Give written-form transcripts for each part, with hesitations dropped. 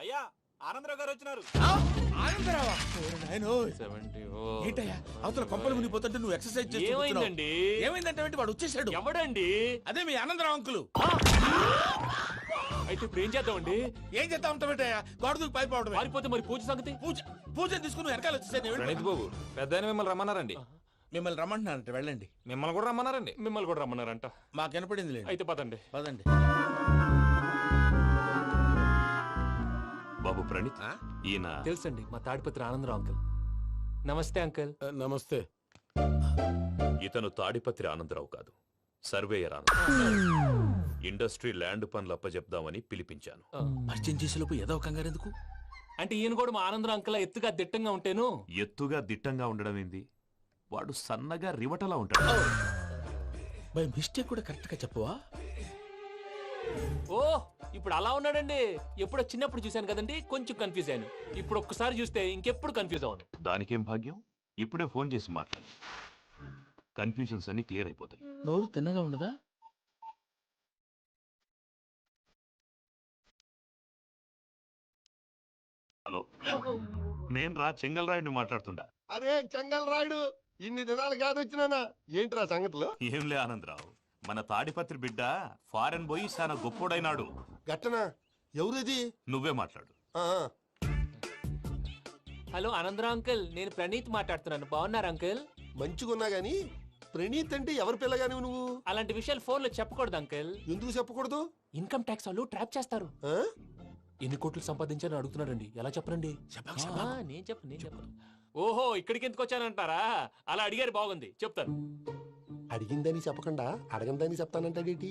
అయ్యా ఆనందరావు గారు వచ్చినారు. ఆనందరావా? ఏంటయ్యా అవతల కొంపలు మునిగిపోతుంటే నువ్వు ఎక్సర్సైజ్ చేస్తున్నావు? ఏమైందంటే వాడు వచ్చేసాడు. ఎవడండి? అదే మీ ఆనందరావు అంకులు. అయితే ఇప్పుడు ఏం చేద్దామండి? ఏం చేస్తా ఉంటావేటయ్యా? గోడ దూకి పైపోవడం. పారిపోతే మరి పూజ సంగతి? పూజ తీసుకుని వెనకాల వచ్చేసాను. ప్రణీత్ బాబు పెద్ద మిమ్మల్ని రమ్మన్నారండి. మిమ్మల్ని రమ్మంటున్నారంట, వెళ్ళండి. మిమ్మల్ని కూడా రమ్మన్నారండి. మిమ్మల్ని కూడా రమ్మన్నారంట. మాకు వినపడింది లేదు. అయితే పదండి. పదండి. బాబు ప్రణీత్, ఈయన తెలుసండి, మా తాడిపత్రి ఆనందరావు అంకుల్. నమస్తే అంకుల్. నమస్తే. ఇతను తాడిపత్రి ఆనందరావు కాదు, సర్వేయర్ ఆనందరావు. ఇండస్ట్రీ ల్యాండ్ పనులు అప్పజెప్దామని పిలిపించాను. పరిచయం చేసేలోపు ఏదో కంగారు ఎందుకు? అంటే ఈయన కూడా మా ఆనందరావు అంకుల్ ఎత్తుగా దిట్టంగా ఉంటేను. ఎత్తుగా దిట్టంగా ఉండడం ఏంది? వాడు సన్నగా రివటలా ఉంటాడు. బై మిస్టేక్ కూడా కరెక్ట్ గా చెప్పవా? ఓ ఇప్పుడు అలా ఉన్నాడండి. ఎప్పుడో చిన్నప్పుడు చూశాను కదండి, కొంచెం కన్ఫ్యూజ్ అయ్యాను. ఇప్పుడు ఒక్కసారి చూస్తే ఇంకెప్పుడు కన్ఫ్యూజ్ అవ్వను. దానికేం భాగ్యం? ఇప్పుడే ఫోన్ చేసి మాట్లాడు, కన్ఫ్యూజన్స్ అన్ని క్లియర్ అయిపోతాయి. నోరు తిన్నగా ఉండదా? హలో, నేను చెంగల్ రాయుడిని మాట్లాడుతుండా. అరే చెంగల్ రాయుడు, ఇన్ని దినాలు కాదు వచ్చినానా? ఏంట్రా సంగతులు? ఏంలే ఆనందరావు, మన తాడిపత్రి బిడ్డ ఫారెన్ పోయి చాలా గొప్పోడైనాడు. గట్టనా? ఎవరిది? నువ్వే మాట్లాడు. హలో ఆనందరావు అంకుల్, నేను ప్రణీత్ మాట్లాడుతున్నాను. బాగున్నారు అంకుల్? మంచిగున్నా గాని ప్రణీత్ అంటే ఎవరి పిల్లగాని నువ్వు? అలాంటి విషయాలు ఫోన్ లో చెప్పకూడదు అంకుల్. ఎందుకు చెప్పకూడదు? ఇన్కమ్ ట్యాక్స్ వాళ్ళు ట్రాప్ చేస్తారు. ఆ? ఎన్ని కోట్లు సంపాదించాలని అడుగుతున్నాడండి. ఎలా చెప్పరండి? నేను చెప్పను. ఓహో, ఇక్కడికి ఎందుకు వచ్చానంటారా? అలా అడిగారు, బాగుంది, చెప్తాను. అడిగిందని చెప్పకుండా అడగందని చెప్తానంటాడేటి?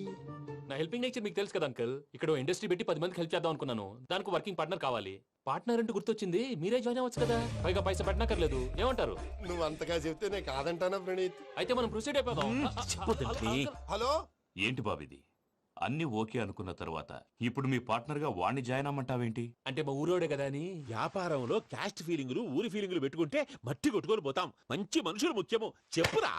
నా హెల్పింగ్ నేచర్ మీకు తెలుసు కదా అంకుల్. ఇక్కడ ఇండస్ట్రీ పెట్టి 10 మందికి హెల్ప్ చేద్దాం అనుకున్నాను. దానికి వర్కింగ్ పార్ట్నర్ కావాలి. పార్ట్నర్ అంటే గుర్తొచ్చింది, మీరే జాయిన్ అవ్వచ్చు కదా. పైగా పైసా పెట్టనక్కర్లేదు. ఏమంటారు? నువ్వు అంతగా చెప్తేనే కాదంటానా ప్రణీత్? అయితే మనం ప్రొసీడ్ అయిపోదాం. హలో, ఏంటి బాబిది? అన్ని ఓకే అనుకున్న తర్వాత ఇప్పుడు మీ పార్ట్నర్ గా వాణ్ణి జాయిన్ అమ్మంటావేంటి? అంటే మా ఊరోడే కదా అని. వ్యాపారంలో క్యాస్ట్ ఫీలింగులు, ఊరి ఫీలింగులు పెట్టుకుంటే మట్టి కొట్టుకొని పోతాం. మంచి మనుషులు ముఖ్యము. చెప్పురా.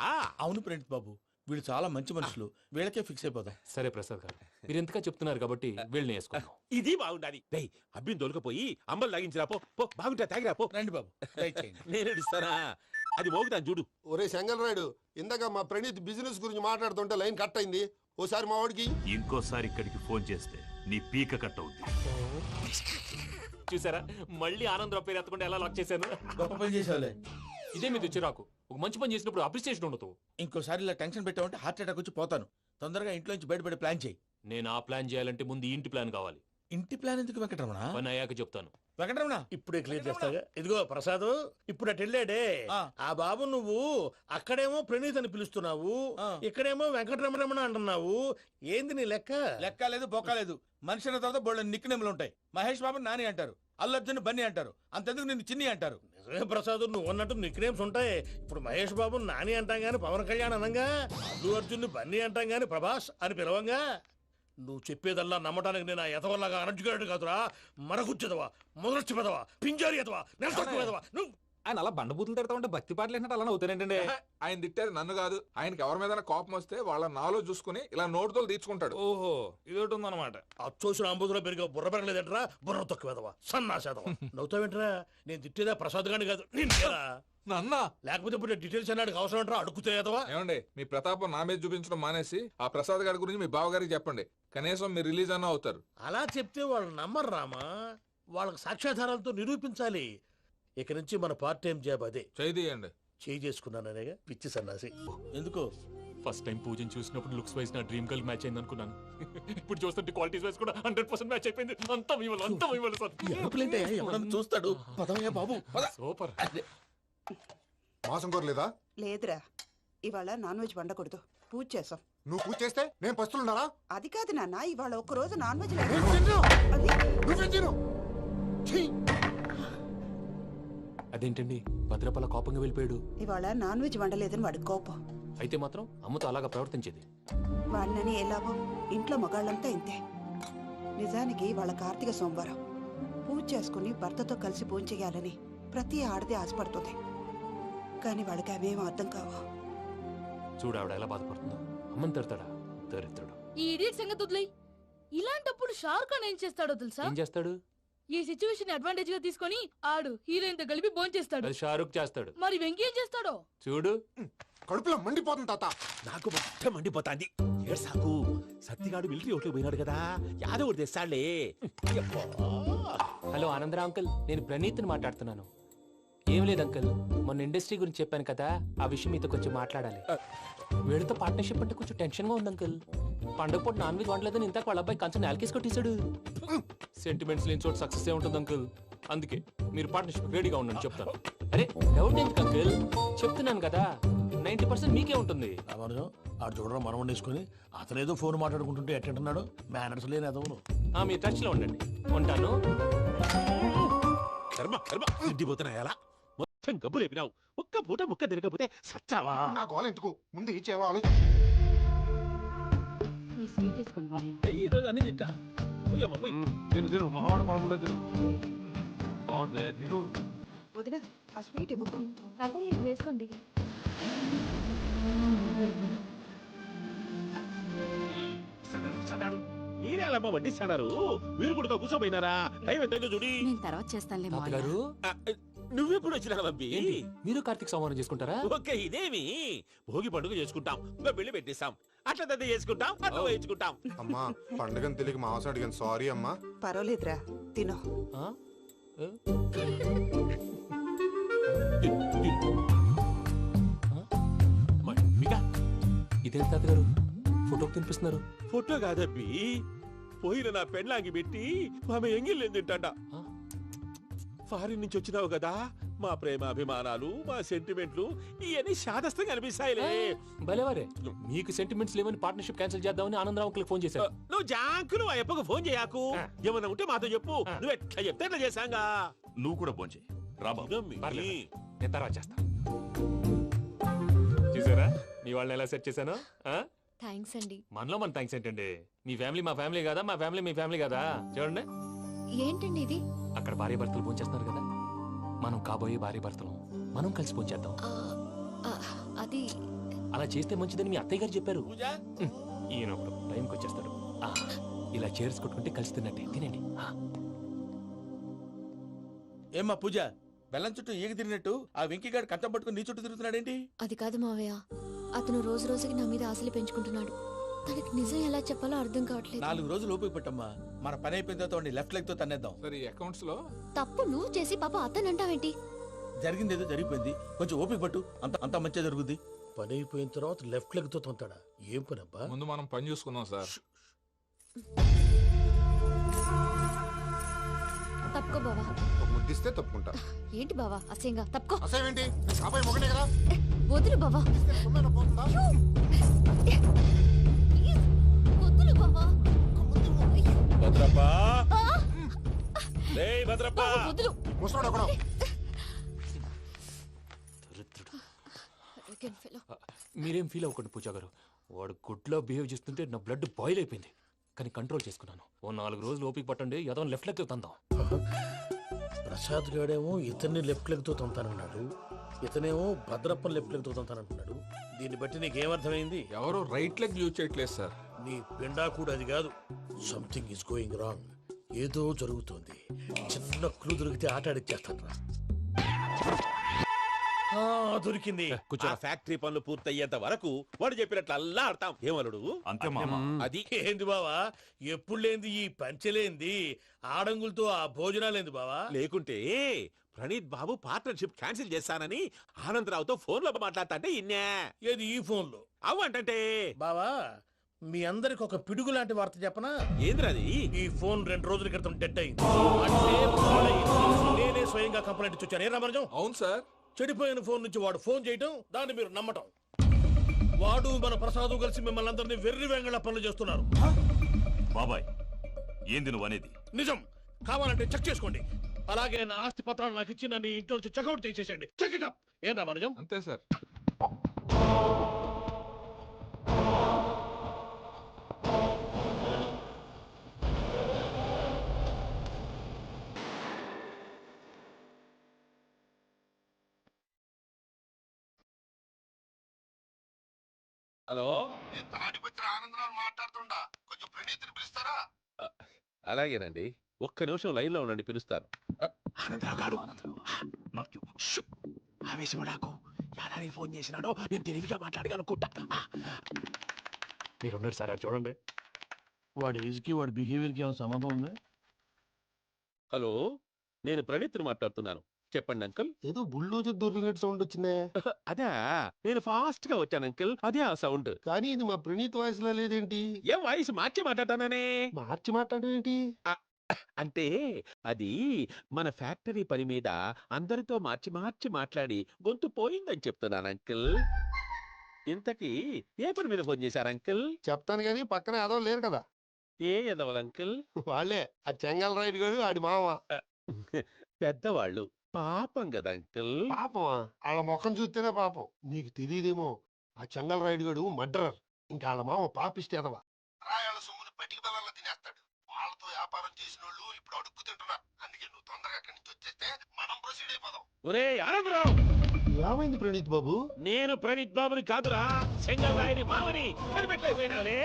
అవును ప్రణీత్ బాబు, వీళ్ళు చాలా మంచి మనుషులు. వీళ్ళకే ఫిక్స్ అయిపోతాం. సరే ప్రసాద్ గారు, మీరు ఎంతగా చెప్తున్నారు కాబట్టి వీళ్ళని వేసుకుందాం. ఇది బాగుండాలి. డై అబ్బిని దొలకపోయి అంబలు తాగించిరా పో. పో బాగుంటా తాగిరా పో. రండి బాబు, దయచేయండి. నేను ఇస్తానా? అది మోగుతాను చూడు. ఒరే చెంగల్ రాయుడు, ఇందాక మా ప్రణీత్ బిజినెస్ గురించి మాట్లాడుతుంటే లైన్ కట్ అయింది. ఓసారి మా వాడికి ఇంకోసారి ఇక్కడికి ఫోన్ చేస్తే నీ పీక కట్ అవుద్ది. చూసారా, మళ్ళీ ఆనందరావు పేరు ఎత్తకుండా ఎలా లాక్ చేశాను. గొప్ప పని చేసేవాళ్ళే. ఇదే మీ చిరాకు. ఒక మంచి పని చేసినప్పుడు అప్రిసియేషన్ ఉండదు. ఇంకోసారి ఇలా టెన్షన్ పెట్టామంటే హార్ట్ అటాక్ వచ్చి పోతాను. తొందరగా ఇంట్లో నుంచి బయటపడే ప్లాన్ చేయి. నేను ఆ ప్లాన్ చేయాలంటే ముందు ఇంటి ప్లాన్ కావాలి. ఇంటి ప్లాన్ ఎందుకు వెంకటరమణ? పని అయ్యాక చెప్తాను. వెంకటరమణ ఇప్పుడే క్లియర్ చేస్తాగా. ఇదిగో ప్రసాద్, ఇప్పుడు అటు వెళ్ళాడే ఆ బాబు, నువ్వు అక్కడేమో ప్రణీత్ అని పిలుస్తున్నావు, ఇక్కడేమో వెంకటరమణ అంటున్నావు. ఏంది నీ లెక్క? లెక్క లేదు, బొక్క లేదు. మనిషి అన్న తర్వాత బోళ్ళ నిక్నెములు ఉంటాయి. మహేష్ బాబు నాని అంటారు, అల్లు అర్జున్ బన్నీ అంటారు, అంతెందుకు నిన్ను చిన్ని అంటారు. నిజమే ప్రసాద్, నువ్వు అన్నట్టు నిక్నేమ్స్ ఉంటాయి. ఇప్పుడు మహేష్ బాబు నాని అంటాం గాని పవన్ కళ్యాణ్ అనంగా, అల్లు అర్జున్ బన్నీ అంటాం గాని ప్రభాస్ అని పిలవంగా. నువ్వు చెప్పేదల్లా నమ్మటానికి నేను ఆ ఎతవల్లాగా అనర్జుకేటెడ్ కాదురా. మరగుచ్చదవా, మొదలచ్చి పెదవా, పింజారి ఎదవా, నెలసొక్కు పెదవా. నువ్వు ఆయన అలా బండబూతులు తిడతా ఉంటే భక్తి పాటలు ఏంటంటే అలా అవుతానంటే. ఆయన తిట్టేది నన్ను కాదు, ఆయనకి ఎవరి మీద కోపం వస్తే వాళ్ళ నాలో చూసుకుని ఇలా నోటుతో తీర్చుకుంటాడు. ఓహో, ఇదొకటి ఉందన్నమాట. అచ్చోసిన అంబుధులో పెరిగే బుర్ర పెరగలేదంటరా. బుర్ర తొక్కు వెదవా, సన్నాసేదవా. నవ్వుతావేంట్రా? నేను తిట్టేదా ప్రసాద్ గాని కాదు, నిన్నేరా. నన్నా? లేకపోతే ఇప్పుడు డీటెయిల్స్ అన్నాడు అవసరం అంటారా? అడుగుతాయేదవా. ఏమండి, మీ ప్రతాపం నా మీద చూపించడం మానేసి ఆ ప్రసాద్ గారి గురించి మీ బావగారికి చెప్పండి. కనీసం మీరు రిలీజ్ అన్న అవుతారు. అలా చెప్తే వాళ్ళు నమ్మరు రామా. వాళ్ళకి సాక్ష్యాధారాలతో నిరూపించాలి. ఇక నుంచి మన పార్ట్ టైం జాబ్ అదే. చేయండి. చేయి చేసుకున్నాననేగా పిచ్చి సన్నాసి. ఎందుకు? ఫస్ట్ టైం పూజను చూసినప్పుడు లుక్స్ వైజ్ నా డ్రీమ్ గర్ల్ మ్యాచ్ అయింది అనుకున్నాను. ఇప్పుడు చూస్తుంటే క్వాలిటీస్ వైజ్ కూడా 100% మ్యాచ్ అయిపోయింది. అంతా ఇవ్వాలి సార్. ఎవడన్నా చూస్తాడు. పదవయ్యా బాబు, పద. సూపర్. మాసం కోరలేదా? లేదురా, ఇవాళ నాన్ వెజ్ వండకూడదు. పూజ చేసాం. నువ్వు పూజ చేస్తే నేను పస్తులున్నారా? అది కాదు నాన్న, ఇవాళ ఒక్కరోజు నాన్ వెజ్ అదేంటండి భద్రపల కోపంగా వెళ్ళిపోయాడు? ఇవాళ నాన్ వెజ్ వండలేదని వాడి కోపం. అయితే మాత్రం అమ్మతో అలాగా ప్రవర్తించేది. వాడినని ఎలాగో ఇంట్లో మగాళ్ళంతా ఇంతే. నిజానికి వాళ్ళ కార్తీక సోమవారం పూజ చేసుకుని భర్తతో కలిసి పూజ చేయాలని ప్రతి ఆడది ఆశపడుతుంది. కానీ వాడికి అవేం అర్థం కావు. చూడు ఆవిడ ఎలా బాధపడుతుందో. అమ్మని తిడతాడా? దరిద్రుడు. ఈ ఇడియట్ సంగతి వదిలేయ్. ఇలాంటప్పుడు షారుఖ్ ఖాన్ ఏం చేస్తాడో తెలుసా? ఏం చేస్తాడు? ఈ సిచ్యువేషన్ అడ్వాంటేజ్ గా తీసుకొని ఆడు హీరోయిన్ తో కలిపి భోంచేస్తాడు. అది షారుఖ్ చేస్తాడు. మరి వెంకీ ఏం చేస్తాడో చూడు. కడుపులో మండిపోతుంది తాత. నాకు మొత్తం మండిపోతాంది. ఏడ్సాకు, సత్తిగాడు మిలిటరీ ఓట్లు పోయినాడు కదా, యాదవ్ ఒకటి తెస్తాడులే. హలో ఆనందరావు అంకుల్, నేను ప్రణీత్ని మాట్లాడుతున్నాను. ఏం లేదు అంకుల్, మొన్న ఇండస్ట్రీ గురించి చెప్పాను కదా, ఆ విషయం మీతో కొంచెం మాట్లాడాలి. వీడితో పార్ట్నర్షిప్ అంటే కొంచెం టెన్షన్ గా ఉంది అంకుల్. పండగ పూట నాన్ వెజ్ వండలేదని ఇంతకు వాళ్ళ అబ్బాయి కంచెం నేలకేసి కొట్టేశాడు. సెంటిమెంట్స్ లేని చోట సక్సెస్ ఏ ఉంటుంది అంకుల్. అందుకే మీరు పార్ట్నర్షిప్ రెడీగా ఉండండి చెప్తాను. అరే డౌట్ ఎందుకు అంకుల్, చెప్తున్నాను కదా 90% మీకే ఉంటుంది. రామానుజం ఆడు చూడడం మనం వండేసుకొని అతనేదో ఫోన్ మాట్లాడుకుంటుంటే ఎట్టంటున్నాడు. మేనర్స్ లేని అదవును. మీరు టచ్ లో ఉండండి. ఉంటాను. కర్మ కర్మ తిండిపోతున్నా ఎలా మొత్తం గబ్బు లేపినావు. ఒక్క పూట ముక్క తిరగకపోతే సచ్చావా? నా గోల ఎందుకు, ముందు ఈ చేవాలి. ఈరోజు అన్ని తింటా. వదిన ఆ స్వీట్ ఇవ్వు. వేసుకోండి. ఈరేలమ్మ వడ్డిస్తాడారు, మీరు కూడా కూర్చోపోయినారా? టైం ఎంతైందో చూడి. నేను తర్వాత చేస్తానులే తాతగారు, నువ్వెప్పుడు వచ్చినా బంబి? ఏంటి మీరు కార్తీక్ సంహారం చేసుకుంటారా? ఓకే, ఇదేమి భోగి పండుగ చేసుకుంటాం, ఇంకా పెళ్లి పెట్టేస్తాం, అట్లా దద్ద చేసుకుంటాం, అట్లా వేయించుకుంటాం. అమ్మా పండుగని తెలియక మాంసం అడిగాను, సారీ అమ్మా. పర్వాలేదురా, తినో. ఆ? ఏ? ఇదేంటి తాతగారు ఫోటోకి తినిపిస్తున్నారు? ఫోటో కాదబ్బి, పోయిన నా పెళ్ళాంగి పెట్టి ఆమె ఎంగిల్లేం తింటాడ. ఫారిన్ నుంచి వచ్చినావు కదా, మా ప్రేమ అభిమానాలు, మా సెంటిమెంట్లు ఇవన్నీ శాదస్తంగా అనిపిస్తాయిలే. భలేవారే, మీకు సెంటిమెంట్స్ లేవని పార్ట్నర్షిప్ క్యాన్సిల్ చేద్దామని ఆనందరావు అంకుల్ ఫోన్ చేశారు. నువ్వు జాంకులు ఆ అప్పకు ఫోన్ చేయకు. ఏమన్నా ఉంటే మాతో చెప్పు, నువ్వు ఎట్లా చెప్తే ఎట్లా చేశాంగా. నువ్వు కూడా భోంచే రాబా. పర్లేదు, నేను తర్వాత చేస్తా. చూసారా మీ వాళ్ళని ఎలా సెట్ చేశాను? థ్యాంక్స్ అండి. మనలో మన థ్యాంక్స్ ఏంటండి, మీ ఫ్యామిలీ మా ఫ్యామిలీ కదా, మా ఫ్యామిలీ మీ ఫ్యామిలీ కదా. చూడండి, ఏంటండి ఇది? అక్కడ భార్య భర్తలు భోంచేస్తున్నారు కదా, మనం కాబోయే భార్య భర్తలు మనం కలిసి భోంచేద్దాం. అది అలా చేస్తే మంచిదని మీ అత్తయ్య గారు చెప్పారు. పూజ ఈయన ఒకడు టైంకి వచ్చేస్తాడు. ఇలా చేర్స్ కొట్టుకుంటే కలిసి తిన్నట్టే. తినండి. ఏమ్మా పూజ, బెల్లం చుట్టూ ఈగ తిరిగినట్టు ఆ వెంకీగాడు కంచం పట్టుకుని నీ చుట్టూ తిరుగుతున్నాడేంటి? అది కాదు మావయ్య, అతను రోజు రోజుకి నా మీద ఆశలు పెంచుకుంటున్నాడు. తనకి నిజం ఎలా చెప్పాలో అర్థం కావట్లేదు. 4 రోజులు ఓపిక పట్టమ్మా, మన పని అయిపోయిన తర్వాత లెఫ్ట్ లెగ్ తో తన్నేద్దాం. సరే అకౌంట్స్ లో తప్పు నువ్వు చేసి పాప అతను అంటావేంటి? జరిగింది ఏదో జరిగిపోయింది, కొంచెం ఓపిక పట్టు, అంత మంచిగా జరుగుద్ది. పని అయిపోయిన తర్వాత లెఫ్ట్ లెగ్ తో తొంతాడా? ఏం పని అబ్బా? ముందు మనం పని చూసుకుందాం సార్. తప్పుకో బావా. ఒక ముద్దిస్తే తప్పుకుంటా. ఏంటి బావా అసహ్యంగా? తప్పుకో. అసేమేంటి, అబ్బాయి మొగనే కదా. వదులు బావా. తుమ్మెన పోతుందా? ప్లీజ్, వదులు బావా. భద్రప్ప, రేయ్ భద్రప్ప, బావా, వదులు. ముసలోడు ఒకడు. Arrogant fellow. మీరేం ఫీల్ అవ్వకండి పూజా గారు, వాడు గుడ్లో బిహేవ్ చేస్తుంటే నా బ్లడ్ బాయిల్ అయిపోయింది. కానీ కంట్రోల్ చేసుకున్నాను. ఓ 4 రోజులు ఓపిక పట్టండి, ఏదో లెఫ్ట్ లెగ్ తందాం. ప్రసాద్ గాడేమో ఇతన్ని లెఫ్ట్ లెగ్ తో తొంతానన్నాడు, ఇతనేమో భద్రప్ప లెఫ్ట్ లెగ్ తో తొంతానంటున్నాడు. దీన్ని బట్టి నీకేమర్థమైంది? ఎవరు రైట్ లెగ్ యూజ్ చేయట్లేదు సార్. నీ పిండా కూడా అది కాదు. Something is going wrong. ఏదో జరుగుతోంది. చిన్న క్లూ దొరికితే ఆట ఆడిచ్చేస్తాను రా. దొరికింది. ఆ ఫ్యాక్టరీ పనులు పూర్తయ్యేంత వరకు వాడు చెప్పినట్లు అల్లా ఆడతాం. ఏమలుడు? అంతే మామ. అది ఏంది బావా, ఎప్పుడు లేంది ఈ పంచలేంది, ఆడంగులతో ఆ భోజనాలేంది బావా? లేకుంటే ప్రణీత్ బాబు పార్ట్నర్షిప్ క్యాన్సిల్ చేస్తానని ఆనందరావుతో ఫోన్ లో మాట్లాడతాంటే ఇన్నే. ఏది ఈ ఫోన్ లో? అవ్వంటే బావా, మీ అందరికి ఒక పిడుగు లాంటి వార్త చెప్పనా? ఏంద్రది? ఈ ఫోన్ 2 రోజుల క్రితం డెడ్ అయింది. అంటే పాడైంది. నేనే స్వయంగా కంప్లైంట్ ఇచ్చాను. ఏ రామరాజం? అవును సార్. చెడిపోయిన ఫోన్ నుంచి వాడు ఫోన్ చేయటం, దాన్ని మీరు నమ్మటం. వాడు మన ప్రసాదు కలిసి మిమ్మల్ని అందరినీ వెర్రి వెంగళ పనులు చేస్తున్నారు. బాబాయ్, ఏంది నువ్వు అనేది? నిజం. కావాలంటే చెక్ చేసుకోండి. అలాగే నా ఆస్తి పత్రాలు నాకు ఇచ్చి నన్ను ఇంట్లో నుంచి చెక్అౌట్ చేసేసండి. Check it up. ఏం రామరాజం? అంతే సార్. హలో, తాడిపత్రి ఆనందరావు మాట్లాడుతుండా, కొంచెం ప్రణీతిని పిలుస్తారా? అలాగేనండి. ఒక్క నిమిషం లైన్లో ఉండండి, పిలుస్తాను. ఆవేశపడాకు. యాదానికి ఫోన్ చేసినాడో నేను తెలివిగా మాట్లాడగలనుకుంటా. మీరున్నారు సార్, చూడండి. వాడి ఏజ్కి వాడి బిహేవియర్కి ఏమైనా సంబంధం ఉంది? హలో, నేను ప్రణీత్ని మాట్లాడుతున్నాను. చెప్పండి అంకుల్. ఏదో బుల్డోజర్ దొరికినట్టు సౌండ్ వచ్చిందే. అదే, నేను ఫాస్ట్ గా వచ్చాను అంకుల్, అదే ఆ సౌండ్. కానీ ఇది మా ప్రణీత్ వాయిస్ లో లేదేంటి? ఏం వాయిస్ మార్చి మాట్లాడతాననే? మార్చి మాట్లాడేంటి? అంటే అది మన ఫ్యాక్టరీ పని మీద అందరితో మార్చి మార్చి మాట్లాడి గొంతు పోయిందని చెప్తున్నాను అంకుల్. ఇంతకీ ఏ పని మీద ఫోన్ చేశారు అంకుల్? చెప్తాను కానీ పక్కన ఏదో లేరు కదా. ఏ ఎదవలు అంకుల్? వాళ్ళే ఆ చెంగల్ రైడ్ గారు ఆడి మామ. పెద్దవాళ్ళు, పాపం కదా అంకుల్. పాపమా? వాళ్ళ ముఖం చూస్తేనే పాపం. నీకు తెలియదేమో, ఆ చెంగల్ రైడ్ గడు మర్డరర్. ఇంకా వాళ్ళ మామ పాపిస్తే ఎదవా. రాయాల సొమ్ముని పట్టిక బెల్లంలో తినేస్తాడు. వాళ్ళతో వ్యాపారం చేసిన వాళ్ళు ఇప్పుడు అడుక్కు తింటున్నారు. అందుకే నువ్వు తొందరగా అక్కడి నుంచి వచ్చేస్తే మనం ప్రొసీడ్ అయిపోదాం. ఒరే ఆనందరావు, ఏమైంది ప్రణీత్ బాబు? నేను ప్రణీత్ బాబుని కాదురా, సెంగల్ రాయని మామని కనిపెట్టలేకపోయినానే.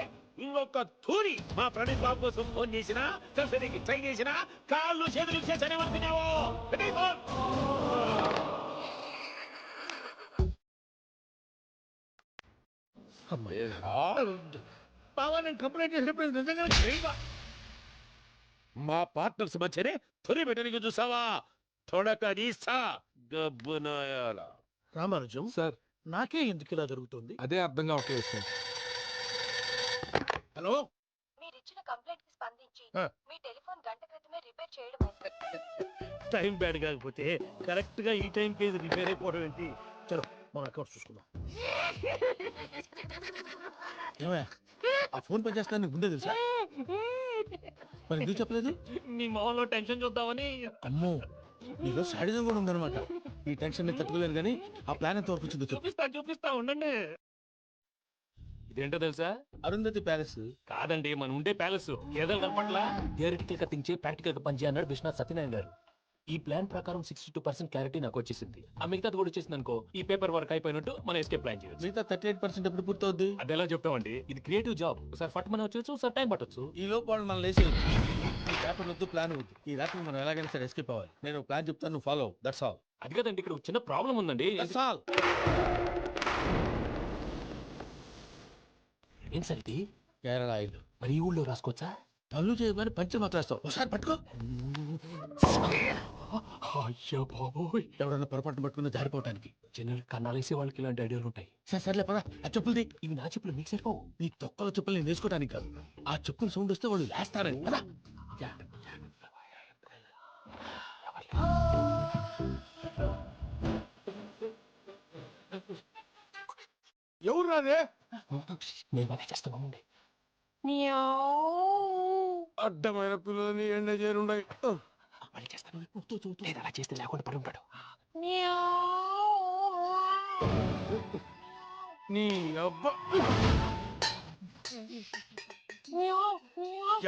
ఇంకొక తూరి మా ప్రణీత్ బాబు కోసం ఫోన్ చేసినా, కలిసి ట్రై చేసినా, కాళ్ళు చేతులు చేసానేమనుకున్నావో. బావా, నేను కంప్లైంట్ చేసినప్పుడు నిజంగానే చేయవా? మా పార్ట్నర్స్ మధ్యనే తొలి పెట్టడానికి చూసావా? తొడక నీసా గబ్బునాయాల. రామానుజం సార్, నాకే ఎందుకు ఇలా జరుగుతుంది? అదే అర్థం కావట్లేదు సార్. హలో, మీరిచ్చిన కంప్లైంట్ కి స్పందించి ఆ. మీ టెలిఫోన్ గంట క్రితమే రిపేర్ చేయడం టైం బ్యాడ్ కాకపోతే కరెక్ట్ గా ఈ టైంకి ఇది రిపేర్ అయిపోవడం ఏంటి? చలో మన అకౌంట్ చూసుకుందాం. ఏమయ్యా, ఆ ఫోన్ పనిచేస్తున్నా నీకు ముందే తెలుసా? మరి ఎందుకు చెప్పలేదు? మీ మొహంలో టెన్షన్ చూద్దామని. అమ్మో, నీలో సాడిజం కూడా ఉందన్నమాట. ఈ టెన్షన్ ని తట్టుకోలేను కానీ ఆ ప్లాన్ ఎంత వరకు వచ్చిందో చెప్పు. చూపిస్తా ఉండండి. ఇదేంటో తెలుసా? అరుంధతి ప్యాలెస్. కాదండి, మనం ఉండే ప్యాలెస్. ఏదో కనపట్లా. థియరిటికల్ గా థింక్ చేయి, ప్రాక్టికల్ గా పనిచేయి అన్నాడు విశ్వనాథ్ సత్యనారాయణ గారు. ఈ ప్లాన్ ప్రకారం 62% క్లారిటీ నాకు వచ్చేసింది. ఆ మిగతాది కూడా వచ్చేసింది అనుకో, ఈ పేపర్ వర్క్ అయిపోయినట్టు మనం ఎస్కేప్ ప్లాన్ చేయొచ్చు. మిగతా 38% ఎప్పుడు పూర్తవుద్ది? అది ఎలా చెప్తామండి, ఇది క్రియేటివ్ జాబ్. ఒకసారి ఫట్ మనం వచ్చేచ్చు, ఒకసారి టైం పట్టొచ్చు. ఈ లోపు వాళ్ళు మనం లేసేది. ఈ పేపర్ వద్దు, ప్లాన్ వద్దు. ఈ రాత్రి మనం ఎలాగైనా సరే ఎస్కేప్ అవ్వాలి. నేను ప్లాన్ చెప్తాను, నువ్వు ఫాలో. That's all. అది కదండి, ఇక్కడ ఒక చిన్న ప్రాబ్లం ఉందండి. That's all. ఏం సార్ ఇది? కేరళ ఆయిల్. మరి ఈ ఊళ్ళో రాసుకోవచ్చా? పనులు చేయగానే పంచి మాట్లాడతావు. ఒకసారి పట్టుకో. అయ్యా బాబోయ్, ఎవడన్నా పొరపాటు పట్టుకున్న జారిపోవటానికి. జనరల్ కన్నాలేసే వాళ్ళకి ఇలాంటి ఐడియాలు ఉంటాయి. సర్లే పదా, ఆ చెప్పులది. ఇవి నా చెప్పులు మీకు సరిపోవు. నీ తొక్కల చెప్పులు నేను వేసుకోవడానికి కాదు, ఆ చెప్పులు సౌండ్ వస్తే వాళ్ళు లేస్తారని. పదా. ఎవరు రాదే? నేను అదే చేస్తామండి. అడ్డమైన పిల్లలని ఎండ చేరుండయి. మళ్ళీ చేస్తాను. లేదా అలా చేస్తే లేకుండా పడి ఉంటాడు. నీ అబ్బా,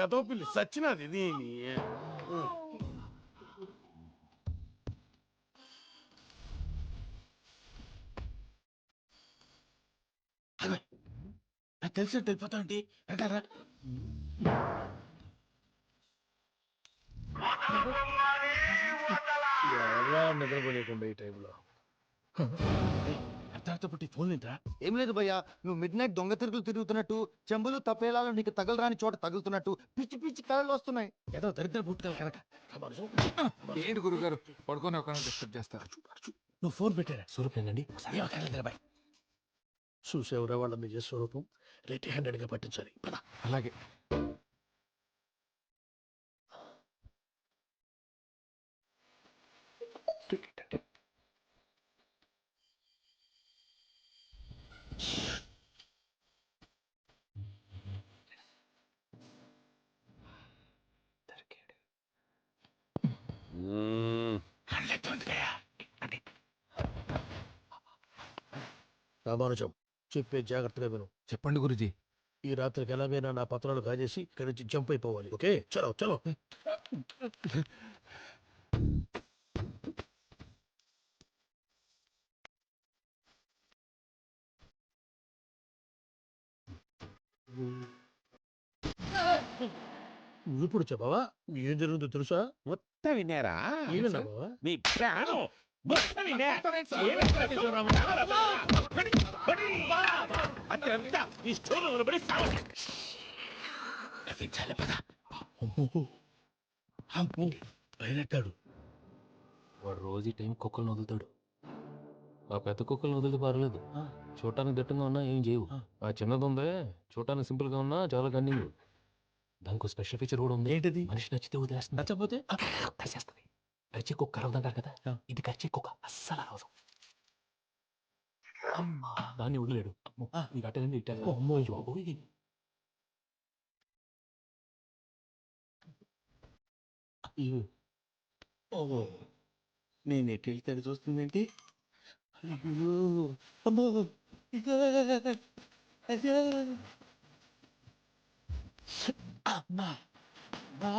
ఎదో పిల్లి సచ్చినది దీని. నాకు తెలిసినట్టు వెళ్ళిపోతా ఏంటి అంటారా? ఎలా నిద్రపోలేకుండా ఈ టైంలో అర్థార్థ పుట్టి ఫోన్ ఏంటా? ఏం లేదు భయ్యా, నువ్వు మిడ్ నైట్ దొంగ తిరుగులు తిరుగుతున్నట్టు, చెంబులు తప్పేలాలు నీకు తగలరాని చోట తగులుతున్నట్టు పిచ్చి పిచ్చి కళలు వస్తున్నాయి. ఏదో దరిద్ర పుట్టుక కనుక. ఏంటి గురుగారు పడుకొని ఒక డిస్టర్బ్ చేస్తారు? నువ్వు ఫోన్ పెట్టారా? స్వరూపేనండి. బాయ్. చూసేవరా వాళ్ళ నిజ స్వరూపం. రెడీ హ్యాండెడ్ గా పట్టించాలి. పద. అలాగే. రామానుజం, చెప్పే జాగ్రత్తగా విను. చెప్పండి గురుజీ. ఈ రాత్రికి ఎలాగైనా నా పత్రాలు కాజేసి ఇక్కడి నుంచి జంప్ అయిపోవాలి. ఓకే, చలో చలో. నువ్వు ఇప్పుడు చెప్పవా ఏం జరుగుతుందో తెలుసా మొత్తం విన్నారా ఏమన్నా బావా మీ ప్రాణం మొత్తం విన్నా. అత్యంత ఈ స్టోర్ పడి నవ్వించాలి పద. అమ్మో అయినట్టాడు. వాడు రోజు ఈ టైం కుక్కలను వదులుతాడు. ఆ పెద్ద కుక్కలను వదిలితే పర్లేదు, చూడటానికి దట్టంగా ఉన్నా ఏం చేయవు. ఆ చిన్నది ఉందే చూడటానికి సింపుల్ గా ఉన్నా చాలా గన్నింగ్. దానికి స్పెషల్ ఫీచర్ కూడా ఉంది. ఏంటిది? మనిషి నచ్చితే వదిలేస్తుంది, నచ్చపోతే కరిచేస్తుంది. కరిచే కుక్క అరవదంటారు కదా, ఇది కరిచే కుక్క అస్సలు అరవదు. దాన్ని వదిలేడు. నీకు అట్టేదండి ఇట్టారు. నేను ఎటు వెళ్తాడు చూస్తుందేంటి? అయ్యో అమ్మో అయ్యో అమ్మా అమ్మా.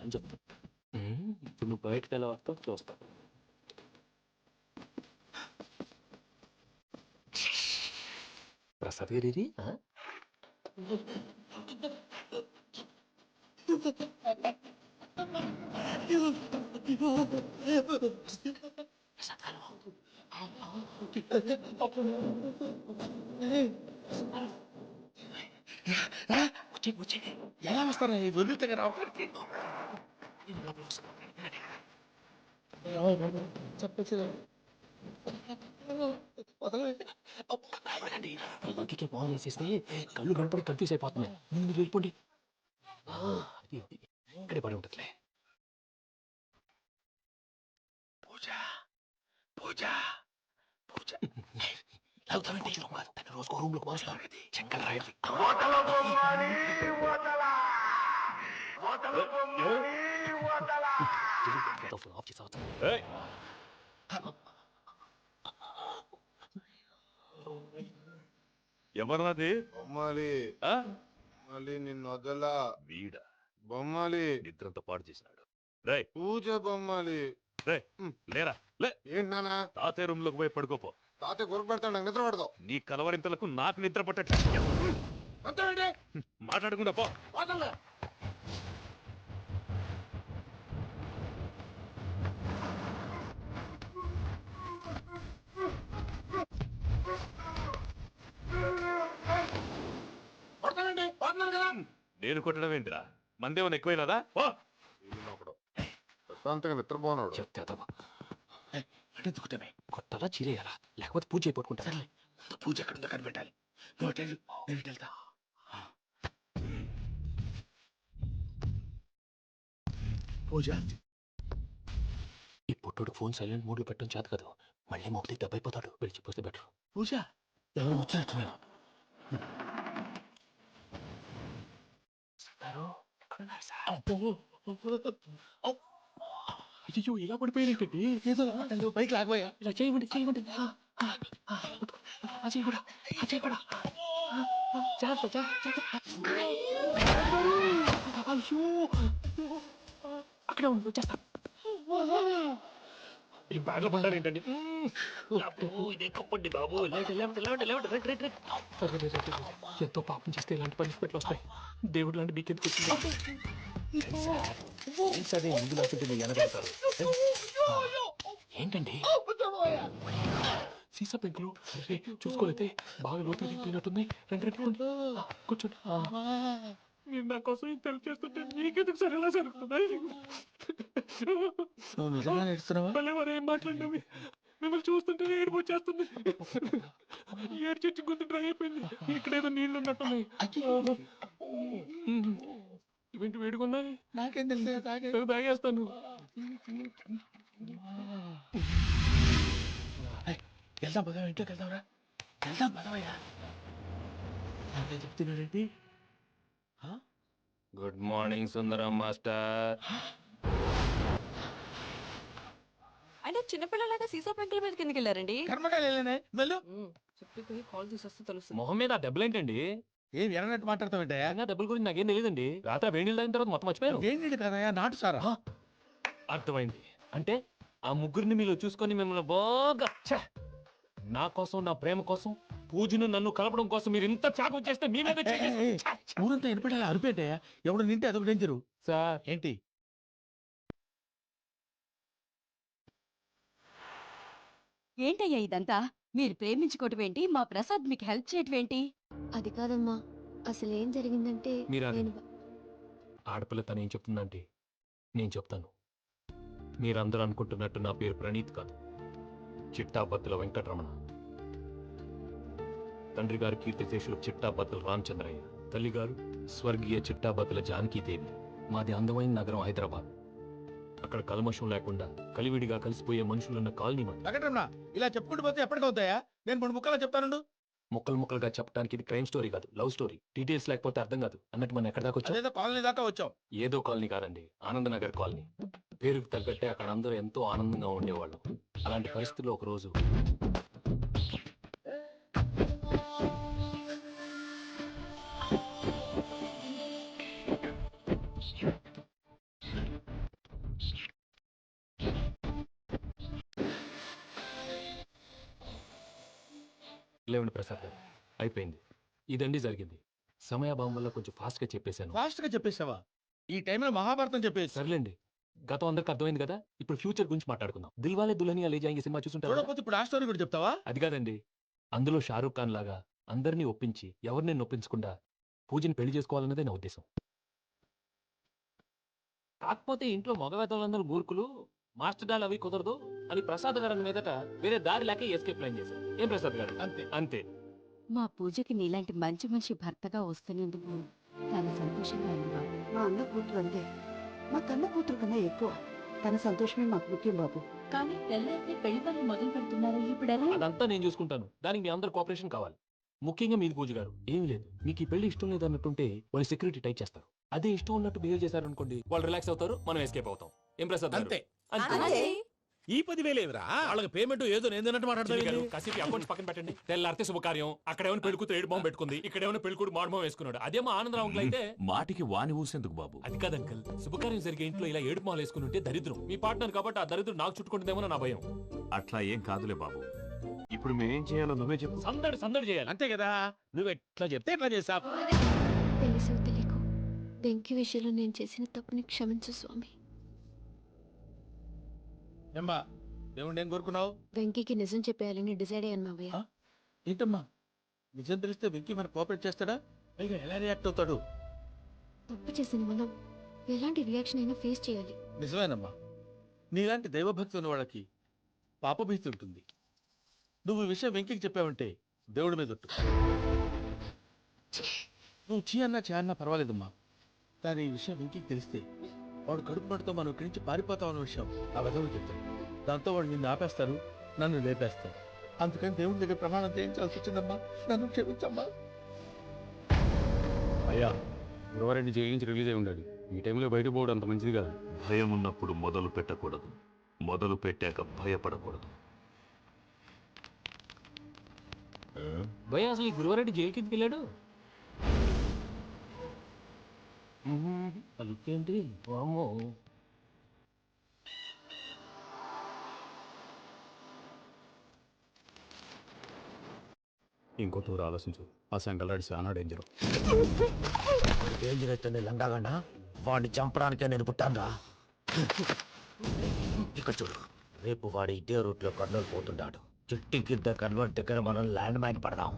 అని చెప్తా. ఇప్పుడు నువ్వు బయటకు ఎలా వస్తావు చూస్తా. ప్రసాద్ గారి ఎలా వస్తారా వదిలితే రావు. మంకికి బాల్ వేసేస్తే కళ్ళు కనపడి కన్ఫ్యూజ్ అయిపోతున్నాయి. మీరు వెళ్ళిపోండి. ఇక్కడే పడి ఉంటుందిలే. పూజ పూజ పూజ లాగుతామంటే తన రోజుకో రూమ్ లోకి మారుస్తాం. చెక్కలు రాయదు. ఆఫ్ చేసి ఎవరది? బొమ్మాలి మళ్ళీ నిన్ను వదలా. వీడ బొమ్మాలి నిద్రంతా పాడు చేసినాడు. రే పూజ బొమ్మాలి. రే లేరా లే. ఏంటి నాన్న? తాతయ్య రూమ్ లోకి పోయి పడుకోపో. తాతయ్య కొరకు పెడతాడు, నాకు నిద్ర పడతావు. నీ కలవరింతలకు నాకు నిద్ర పట్టట. మాట్లాడకుండా పో. నేను కొట్టడం ఏంటిరా? మందేమన్నా ఎక్కువైనదా? ప్రశాంతంగా నిద్రపోనాడు. చెప్తే అంటే దుకుతామే కొట్టాలా చీరేయాలా లేకపోతే పూజ అయిపోట్టుకుంటా. పూజ ఎక్కడ ఉందో కనిపెట్టాలి. నువ్వు నేను వెళ్తా. పూజ ఈ పుట్టుడు ఫోన్ సైలెంట్ మోడ్ లో పెట్టడం చేత కదా, మళ్ళీ మొక్కటి దెబ్బైపోతాడు. వెళ్ళి చెప్పొస్తే బెటర్. పూజ ఎవరు వచ్చినట్టు అయ్యో ఇలా పడిపోయినట్టండి. ఏదో పైకి లాగబోయా. ఇలా చేయమండి చేయమండి. అజయ్ కూడా అజయ్ కూడా అయ్యో అక్కడే ఉండి వచ్చేస్తా. ఈ బ్యాగ్లో పడ్డారు ఏంటండి? ఇదే కప్పండి బాబు. ఎంతో పాపం చేస్తే ఇలాంటి పనిష్మెంట్లు వస్తాయి. దేవుడు లాంటి మీకెందుకు వచ్చింది? సరే ముందు లేకుంటే ఎనగడతారు. ఏంటండి సీసా పెంకులు చూసుకోలేతే బాగా లోతు దిగిపోయినట్టున్నాయి. రండి కూర్చోండి. మీరు నా కోసం ఇంత హెల్ప్ చేస్తుంటే మీకెందుకు సరే ఎలా జరుగుతున్నాయి? మళ్ళీ మరి ఏం మాట్లాడినవి? మిమ్మల్ని చూస్తుంటే ఏడుపు వచ్చేస్తుంది. ఏడు చెట్టు గొంతు డ్రై అయిపోయింది. ఇక్కడేదో నీళ్లు ఉన్నట్టున్నాయి. ఇవేంటి వేడుకున్నాయి? నాకేం తెలుసు తాగేస్తాను. వెళ్దాం పదవా, ఇంట్లోకి వెళ్దాంరా. వెళ్దాం పదవయ్యా. అంటే చెప్తున్నాడేంటి? గుడ్ మార్నింగ్ సుందరం మాస్టర్. అయినా చిన్నపిల్లలాగా సీసా పెంకుల మీద కిందకి వెళ్ళారండి. కర్మకాయలు వెళ్ళానే వెళ్ళు. చెప్పి కాల్ తీసేస్తే తెలుస్తుంది. మొహం మీద ఆ దెబ్బలేంటండి? ఏం ఎర్రనట్టు మాట్లాడతావేంటయ్యా? డబ్బుల గురించి నాకేం తెలియదండి. రాత్రి వేడి నీళ్ళు తాగిన తర్వాత మొత్తం మర్చిపోయాను. వేడి నీళ్ళు కదయ్యా, నాటు సారా. అర్థమైంది. అంటే ఆ ముగ్గురిని మీలో చూసుకొని మిమ్మల్ని బాగా నా కోసం నా ప్రేమ కోసం పూజను నన్ను కలపడం కోసం మీరు ఇంత త్యాగం చేస్తే మీ మీద ఊరంతా వినపడేలా అరిపేటయ్యా ఎవడు నింటే అదొక డేంజరు సార్ ఏంటి ఏంటయ్యా ఇదంతా మీరు ప్రేమించుకోవటం ఏంటి మా ప్రసాద్ మీకు హెల్ప్ చేయటం ఏంటి అది కాదమ్మా అసలు ఏం జరిగిందంటే మీరు నేను ఆగండి. ఆడపిల్ల తను ఏం చెప్తుందంటే నేను చెప్తాను మీరందరూ అనుకుంటున్నట్టు నా పేరు ప్రణీత్ కాదు చిట్టాపత్తుల వెంకటరమణ. తండ్రి గారు కీర్తిశేషులు చిట్టాపత్తుల రామచంద్రయ్య, తల్లిగారు స్వర్గీయ చిట్టాపత్తుల జానకీదేవి. మాది అందమైన నగరం హైదరాబాద్. అక్కడ కల్మషం లేకుండా కలివిడిగా కలిసిపోయే మనుషులున్న కాలనీ మాది. వెంకటరమణ ఇలా చెప్పుకుంటూ పోతే ఎప్పటికవుతాయా నేను మూడు ముక్కలా చెప్తాను. ముక్కలు ముక్కలుగా చెప్పడానికి ఇది క్రైమ్ స్టోరీ కాదు, లవ్ స్టోరీ. డీటెయిల్స్ లేకపోతే అర్థం కాదు. అన్నట్టు మనం ఎక్కడ దాకా వచ్చాం? అదేదో కాలనీ దాకా వచ్చాం. ఏదో కాలనీ కాదండి, ఆనందనగర్ కాలనీ. పేరుకు తగ్గట్టే అక్కడ అందరూ ఎంతో ఆనందంగా ఉండేవాళ్ళు. అలాంటి పరిస్థితుల్లో ఒక రోజు లేవండి ప్రసాద్ గారు, అయిపోయింది. ఇదండి జరిగింది. సమయాభావం వల్ల కొంచెం ఫాస్ట్ గా చెప్పేశాను. ఫాస్ట్ గా చెప్పేసావా? ఈ టైంలో మహాభారతం చెప్పేసి సర్లేండి, గతం అందరికి అర్థమైంది కదా. ఇప్పుడు ఫ్యూచర్ గురించి మాట్లాడుకుందాం. దిల్వాలే దుల్హనియా లే జాయేంగే సినిమా చూసుంటారు. చూడకపోతే ఇప్పుడు ఆ స్టోరీ కూడా చెప్తావా? అది కాదండి, అందులో షారూఖ్ ఖాన్ లాగా అందరినీ ఒప్పించి ఎవరిని నొప్పించకుండా పూజని పెళ్లి చేసుకోవాలన్నదే నా ఉద్దేశం. కాకపోతే ఇంట్లో మగవేతలందరూ మూర్ఖులు, మాస్టర్ డాల్ అవి కుదరదు అని ప్రసాద్ గారు మీదట వేరే దారి లేక ఎస్కేప్ ప్లాన్ చేశారు. ఏం ప్రసాద్ గారు? అంతే అంతే. మా పూజకి నీలాంటి మంచి మనిషి భర్తగా వస్తున్నందుకు చాలా సంతోషంగా ఉంది బాబు. మా అన్న కూతురు అంతే, మా కన్న కూతురు కన్నా ఎక్కువ. తన సంతోషమే మాకు ముఖ్యం బాబు. కానీ తెల్లారితే పెళ్లి పనులు మొదలు పెడుతున్నారు, ఇప్పుడు ఎలా? అదంతా నేను చూసుకుంటాను. దానికి మీ అందరు కోఆపరేషన్ కావాలి. ముఖ్యంగా మీది పూజ గారు. ఏమీ లేదు, మీకు ఈ పెళ్లి ఇష్టం లేదు అన్నట్టుంటే వాళ్ళు సెక్యూరిటీ టైట్ చేస్తారు. అదే ఇష్టం ఉన్నట్టు బిహేవ్ చేశారు అనుకోండి, వాళ్ళు రిలాక్స్ అవుతారు, మనం ఎస్కేప్ అవుతాం. ఏం ప్రసాద్ గారు? అంతే. అంతే. ఈ 10,000 ఏమిరా? వాళ్ళకి పేమెంట్ ఏదో నేను చిన్ని గారు, మాట్లాడతాను. కాసేపు అకౌంట్స్ పక్కన పెట్టండి. తెల్లారితే శుభకార్యం, అక్కడ ఏమైనా పెళ్ళికూతురు ఏడు బాంబు పెట్టుకుంది, ఇక్కడ ఏమైనా పెళ్ళికూడు మాడు బాంబు వేసుకున్నాడు. అదేమో ఆనందరావు అంకుల్ అయితే మాటికి వాని ఊసేందుకు బాబు? అది కాదు అంకుల్, శుభకార్యం జరిగే ఇంట్లో ఇలా ఏడు మాలు వేసుకుని ఉంటే దరిద్రం. మీ పార్ట్నర్ కాబట్టి ఆ దరిద్రం నాకు చుట్టుకుంటుందేమో నా భయం. అట్లా ఏం కాదులే బాబు. ఇప్పుడు మేమేం చేయాలో నువ్వే చెప్పు. సందడి సందడి చేయాలి. అంతే కదా, నువ్వు ఎట్లా చెప్తే ఎట్లా చేసా. తెలుసో తెలియకో వెంకీ విషయంలో నేను చేసిన తప్పుని క్షమించు స్వామి. ఏమ్మా దేవుడు ఏం కోరుకున్నావు? వెంకీకి నిజం చెప్పేయాలని డిసైడ్ అయ్యాను మావయ్య. ఏంటమ్మా నిజం తెలిస్తే వెంకీ మన కోఆపరేట్ చేస్తాడా? పైగా ఎలా రియాక్ట్ అవుతాడు? తప్పు చేసిన మనం ఎలాంటి రియాక్షన్ అయినా ఫేస్ చేయాలి. నిజమేనమ్మా, నీలాంటి దైవభక్తి ఉన్న వాళ్ళకి పాపభీతి ఉంటుంది. నువ్వు ఈ విషయం వెంకీకి చెప్పావంటే దేవుడి మీద ఒట్టు. నువ్వు చీ అన్నా చే అన్నా పర్వాలేదమ్మా, కానీ ఈ విషయం వెంకీకి తెలిస్తే వాడు కడుపు నడుతో మనం ఇక్కడి నుంచి పారిపోతాం అన్న విషయం ఆ వెదవుడు చెప్తాడు. దాంతో వాడు నిన్ను ఆపేస్తారు, నన్ను లేపేస్తారు. అందుకని దేవుడి దగ్గర ప్రమాణం చేయించాల్సి వచ్చిందమ్మా, నన్ను క్షమించమ్మా. అయ్యా, గురువారెడ్డి జైలు నుంచి రిలీజ్ అయి ఉన్నాడు. ఈ టైంలో బయట పోవడం అంత మంచిది కాదు. భయం ఉన్నప్పుడు మొదలు పెట్టకూడదు, మొదలు పెట్టాక భయపడకూడదు. భయ అసలు ఈ గురువారెడ్డి జైలు కిందకి వెళ్ళాడు. అలుకేంటి వామ్మో. ఇంకో తూరు ఆలోచించు. ఆ సంకల్లాడి చాలా డేంజర్. డేంజర్ అయితే లంగాగండ వాడిని చంపడానికే నేను పుట్టానురా. ఇక్కడ చూడు, రేపు వాడు ఇదే రూట్లో కర్నూలు పోతుంటాడు. చిట్టి గిద్ద కన్వర్ట్ దగ్గర మనం ల్యాండ్ మైన్ పడదాం.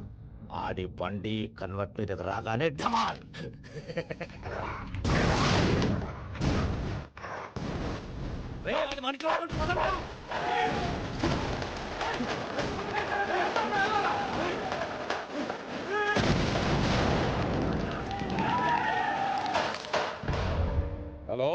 ఆడి బండి కన్వర్ట్ మీద రాగానే ఢమాల్. హలో,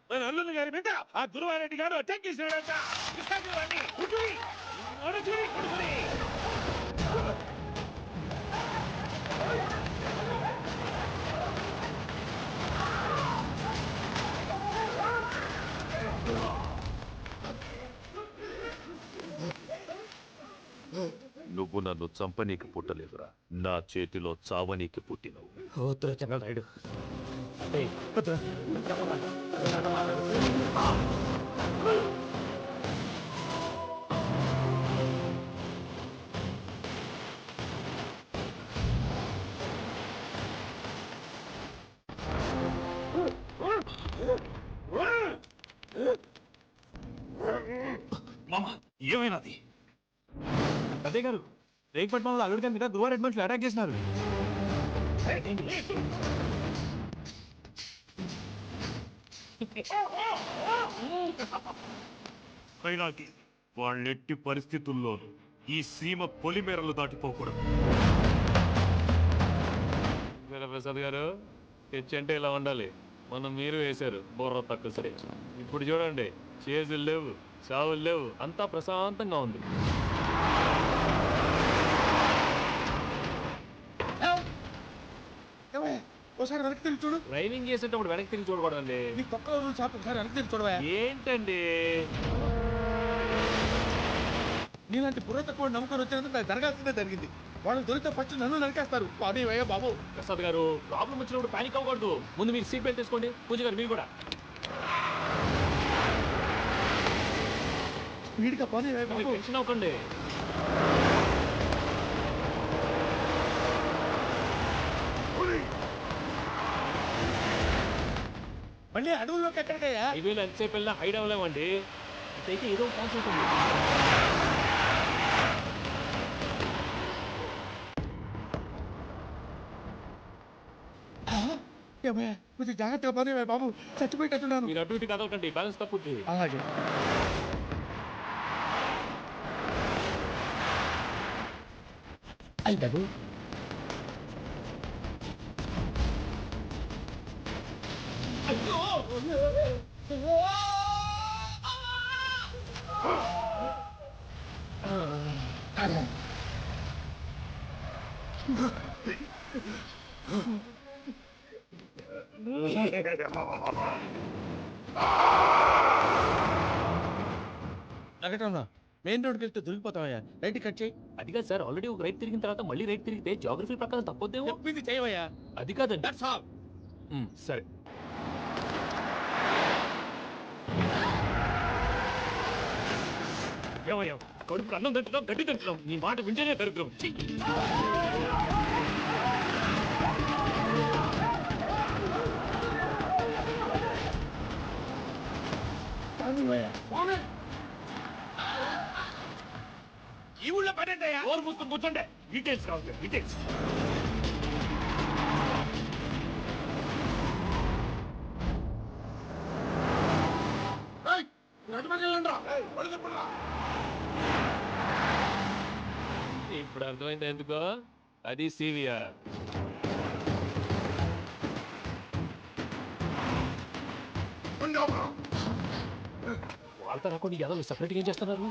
మన అల్లుని గారి మీద ఆ గురువారెడ్డి గారు అటాక్ చేసినాడంట. నువ్వు నన్ను చంపనీకి పుట్టలేదురా, నా చేతిలో చావనీకి పుట్టినవు. చెంగల్ రైడు ఏయ్, మామ ఏమైనాది? అదే గారు రేగపట్నంలో అల్లుడి మీద గోవా రెడ్ మనుషులు అటాక్ చేసినారు. అయినాకి వాళ్ళెట్టి పరిస్థితుల్లో ఈ సీమ పొలిమేరలు దాటిపోకూడదు. ప్రసాద్ గారు తెచ్చి అంటే ఇలా ఉండాలి. మనం మీరు వేశారు బుర్ర తక్కువ సరే. ఇప్పుడు చూడండి, చేజులు లేవు, చావులు లేవు, అంతా ప్రశాంతంగా ఉంది. ఒకసారి వెనక్కి తిరిగి చూడు. డ్రైవింగ్ చేసేటప్పుడు వెనక్కి తిరిగి చూడకూడదండి. నీకు తొక్క రోజులు చాపు, ఒకసారి వెనక్కి తిరిగి చూడవా. ఏంటండి నీలాంటి బుర్ర తక్కువ నమ్మకం వచ్చినందుకు నాకు జరగాల్సిందే జరిగింది. వాళ్ళు దొరికితే ఫస్ట్ నన్ను నరికేస్తారు. పానీ వయ్యా బాబు. ప్రసాద్ గారు ప్రాబ్లం వచ్చినప్పుడు పానిక్ అవ్వకూడదు. ముందు మీరు సీట్ బెల్ట్ తీసుకోండి. పూజ గారు మీరు కూడా. వీడిగా పానీ వయ్యా బాబు. టెన్షన్ అవ్వకండి. మళ్ళీ అడవుల్లోకి ఎక్కడికయ్యా? హైవేలో ఎంతసేపు వెళ్ళినా హైడ్ అవ్వలేమండి. ఇదైతే ఏదో ఛాన్స్ ఉంటుంది. ఏమయ్యా కొంచెం జాగ్రత్తగా పానీ వయ్యా బాబు, చచ్చిపోయేటట్టున్నాను. మీరు అటు ఇటు కదలకండి, బ్యాలెన్స్ తప్పుద్ది. అలాగే. అయ్యి బాబు, వెంకటరమణ, మెయిన్ రోడ్కి వెళ్తే దొరికిపోతావయ్యా. రైట్ కట్ చేయి. అది కాదు సార్, ఆల్రెడీ ఒక రైట్ తిరిగిన తర్వాత మళ్ళీ రైట్ తిరిగితే జాగ్రఫీ ప్రకారం తప్పొద్దేమో. చెప్పింది చేయవయ్యా. అది కాదండి. సరే. ఏమయ్యా, కడుపు అన్నం తింటున్నాం, గడ్డి తింటున్నాం. నీ మాట వింటేనే దరిద్రం. ఈ ఊళ్ళో పడేటయ్యా. ఓరు మూసుకొని కూర్చోండి. డీటెయిల్స్ కావాలి, డీటెయిల్స్. ఇప్పుడు అర్థమైంది ఎందుకో. అది సివిఆర్. వాళ్ళతో రాకుండా ఏదో సపరేట్గా ఏం చేస్తున్నారు?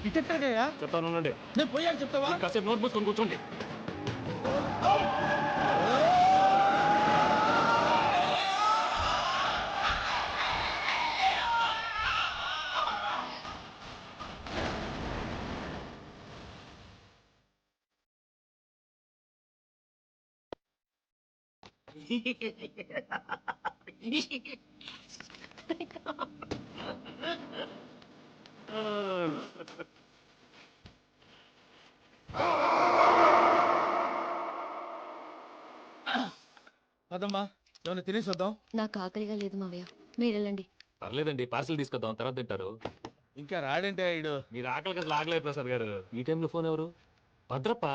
ఇట్టెక్కడికయ్యా? చెప్తాను, నేను పోయాక చెప్తావా? కాసేపు నోట్ మూసుకొని కూర్చోండి. అదమ్మా, ఏమైనా తినేసి వద్దాం. నాకు ఆకలిగా లేదు మావయ్య, మీరు వెళ్ళండి. పర్లేదండి, పార్సల్ తీసుకొద్దాం, తర్వాత తింటారు. ఇంకా రాడంటే ఇడు. మీరు ఆకలికి అసలు ఆగలేదు ప్రసాద్ గారు. ఈ టైంలో ఫోన్ ఎవరు? భద్రప్ప.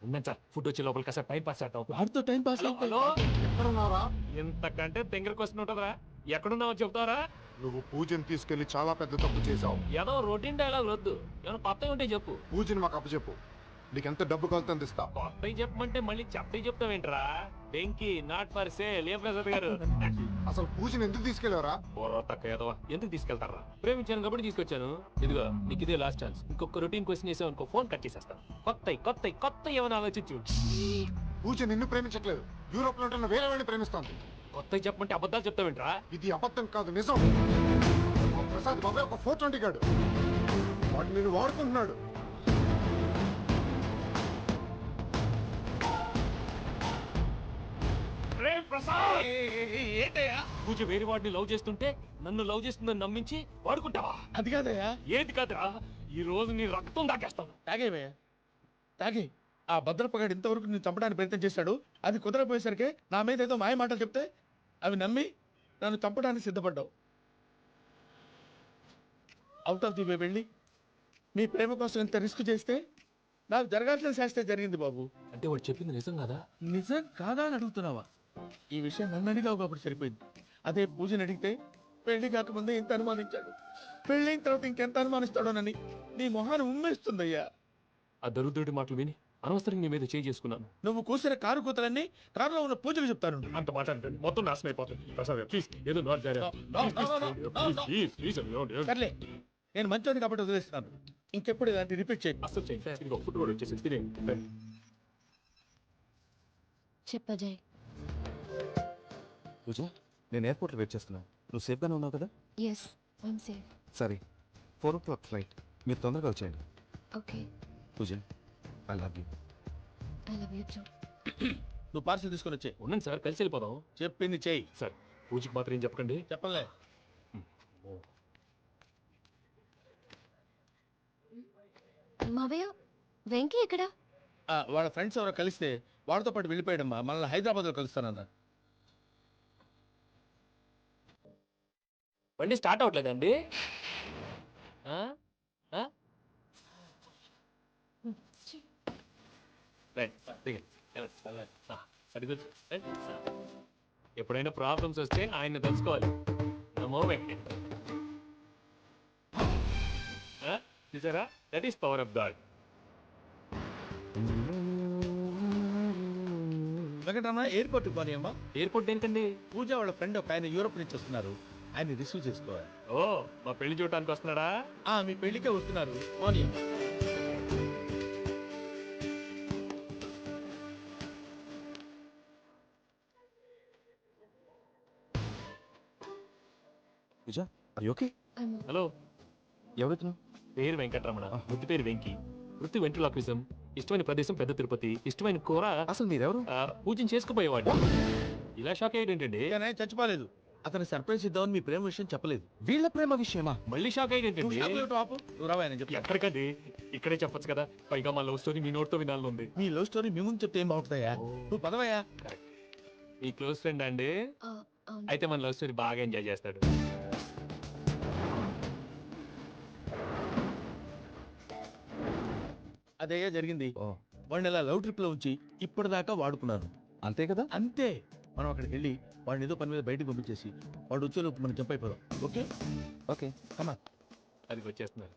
ఉందండి సార్, ఫుడ్ వచ్చే లోపల కాసేపు టైం పాస్ చేద్దాం. వాడితో టైం పాస్. హలో, ఎక్కడున్నారా? ఇంతకంటే దగ్గర క్వశ్చన్ ఉంటుందా? ఎక్కడున్నావో చెప్తారా? నువ్వు పూజని తీసుకెళ్లి చాలా పెద్ద తప్పు చేశావు. ఏదో రొటీన్ డైలాగ్ వద్దు, ఏమైనా కొత్తవి ఉంటే చెప్పు. పూజని మాకు అప్పచెప్పు. నీకెంత డబ్బు కలుగుతుంది ఇస్తా. కొత్తవి చెప్పమంటే మళ్ళీ చెప్తే చెప్తావేంట్రా? Venky not for sale. ఏం ప్రసాద్ గారు? అసలు పూజని ఎందుకు తీసుకెళ్లేవరా? బుర్ర తక్కువ ఏదవా, ఎందుకు తీసుకెళ్తారా? ప్రేమించాను కాబట్టి తీసుకొచ్చాను. ఇదిగో నీకు ఇదే లాస్ట్ ఛాన్స్. ఇంకొక రొటీన్ క్వశ్చన్ చేసావు అనుకో, ఫోన్ కట్ చేసేస్తాను. కొత్త ఏమైనా ఆలోచించు. పూజ నిన్ను ప్రేమించట్లేదు, యూరోప్ లో ఉంటున్న వేరే వాడిని ప్రేమిస్తోంది. కొత్త చెప్పమంటే అబద్ధాలు చెప్తావేంట్రా? ఇది అబద్ధం కాదు, నిజం. మా ప్రసాద్ బాబాయ్ ఒక 420 గాడు, వాడు నిన్ను వాడుకుంటున్నాడు. పూజ వేరే వాడిని లవ్ చేస్తుంటే నన్ను లవ్ చేస్తుందని నమ్మించి వాడుకుంటావా? అది కాదయ్యా. ఏది కాదురా, ఈ రోజు నీ రక్తం దాకేస్తాను. తాగేవయ్యా, తాగే. ఆ భద్రపగాడు ఇంతవరకు నేను చంపడానికి ప్రయత్నం చేశాడు. అది కుదరపోయేసరికి నా మీద ఏదో మాయ మాటలు చెప్తే అవి నమ్మి నన్ను చంపడానికి సిద్ధపడ్డావు. అవుట్ ఆఫ్ ది వే వెళ్ళి మీ ప్రేమ కోసం ఎంత రిస్క్ చేస్తే నాకు జరగాల్సిన శాస్త్రే జరిగింది బాబు. అంటే వాడు చెప్పింది నిజం కదా? నిజం కాదా అని అడుగుతున్నావా? ఈ విషయం నన్ను అడిగావు కాబట్టి సరిపోయింది. అదే పూజని అడిగితే పెళ్లి కాకముందే ఇంత అనుమానించాడు, పెళ్ళైన తర్వాత ఇంకెంత అనుమానిస్తాడోనని నీ మొహాన్ని ఉమ్మేస్తుందయ్యా. ఆ దరిద్రుడి మాటలు విని అనవసరంగా నీ మీద చేయి చేసుకున్నాను. నువ్వు కూసిన కారు కూతలన్నీ కారులో ఉన్న పూజకు చెప్తాను. అంత మాట అంటే మొత్తం నాశనం అయిపోతుంది. ప్రసాద్ ప్లీజ్ ఏదో నోట్ జారీ. సర్లే, నేను మంచోని కాబట్టి వదిలేస్తున్నాను. ఇంకెప్పుడు ఇలాంటి రిపీట్ చేయి. అసలు చేయి. ఇంకో ఫుడ్ కూడా వచ్చేసి తినే. చెప్పజాయ్. పూజ, నేను ఎయిర్పోర్ట్లో వెయిట్ చేస్తున్నాను. నువ్వు సేఫ్గానే ఉన్నావు కదా? ఎస్, ఐఎమ్ సేఫ్. సరే, 4 o'clock ఫ్లైట్. మీరు తొందరగా వచ్చేయండి. Okay. Pooja, I love you. I love you too. నువ్వు పార్సల్ తీసుకొని వచ్చే. ఉండండి సార్, కలిసి వెళ్ళిపోదాం. చెప్పింది చెయ్యి సార్. పూజకి మాత్రం ఏం చెప్పకండి. చెప్పలే. మావయ్య, వెంకీ ఎక్కడ? వాళ్ళ ఫ్రెండ్స్ ఎవరో కలిస్తే వాళ్ళతో పాటు వెళ్ళిపోయాడమ్మా. మనల్ని హైదరాబాద్లో కలుస్తానన్నా. బండి స్టార్ట్ అవ్వట్లేదండి. ఎప్పుడైనా ప్రాబ్లమ్స్ వస్తే ఆయన తెలుసుకోవాలి. నమో వెంకటే. చూసారా, that is power of God. Venkatanna ఎయిర్పోర్ట్కి పోనీ అమ్మా. ఎయిర్పోర్ట్ ఏంటండి? పూజ వాళ్ళ ఫ్రెండ్ ఒక ఆయన యూరోప్ నుంచి వస్తున్నారు, ఆయన రిసీవ్ చేసుకోవాలి. ఓ, మా పెళ్లి చూడటానికి వస్తున్నాడా? మీ పెళ్లికే వస్తున్నారు. పోనీ. పూజ, అది ఓకే? హలో, ఎవరు? పేరు వెంకటరమణ, ముద్దు పేరు వెంకీ, వృత్తి వెంట్రులాక్విజం, ఇష్టమైన ప్రదేశం పెద్ద తిరుపతి, ఇష్టమైన కూర. అసలు మీరెవరు? పూజను చేసుకుపోయేవాడు. ఇలా షాక్ అయ్యేటండి. చచ్చిపోలేదు. అతను సర్ప్రైజ్ ఇద్దామని మీ ప్రేమ విషయం చెప్పలేదు. వీళ్ళ ప్రేమ విషయమా? మళ్ళీ షాక్ అయ్యేటండి. ఎక్కడికండి, ఇక్కడే చెప్పొచ్చు కదా. పైగా మా లవ్ స్టోరీ మీ నోట్తో వినాలని ఉంది. మీ లవ్ స్టోరీ మీ ముందు చెప్తే ఏం బాగుంటుందయ్యా? నువ్వు పదవయ్యా. మీ క్లోజ్ ఫ్రెండ్ అండి? అయితే మన లవ్ స్టోరీ బాగా ఎంజాయ్ చేస్తాడు. అదేగా జరిగింది. వాడిని ఇలా లవ్ ట్రిప్ లో ఉంచి ఇప్పటిదాకా వాడుకున్నాను. అంతే కదా? అంతే. మనం అక్కడికి వెళ్ళి వాడిని ఏదో పని మీద బయటకు పంపించేసి వాడు వచ్చేలోపు మనం జంప్ అయిపోదాం. ఓకే ఓకే, కమా. అది వచ్చేస్తున్నారు.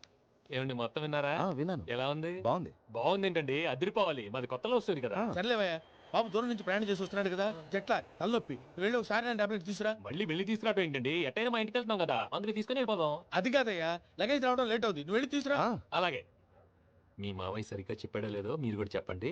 ఏమండి, మొత్తం విన్నారా? విన్నాను. ఎలా ఉంది? బాగుంది. బాగుంది ఏంటండి, అదిరిపోవాలి. మాది కొత్త లవ్ స్టోరీ కదా. సర్లేవయ్యా, బాబు దూరం నుంచి ప్రయాణం చేసి వస్తున్నాడు కదా, జట్లా తలనొప్పి. వెళ్ళి ఒకసారి టాబ్లెట్ తీసుకురా. మళ్ళీ వెళ్ళి తీసుకురావడం ఏంటండి? ఎట్టైనా మా ఇంటికి వెళ్తున్నాం కదా, అందుకే తీసుకుని వెళ్ళిపోదాం. అది కాదయ్యా, లగేజ్ రావడం లేట్ అవుతుంది. నువ్వు వెళ్ళి తీసుకురా. అలాగే. మీ మావయ్య సరిగ్గా చెప్పాడో లేదో మీరు కూడా చెప్పండి.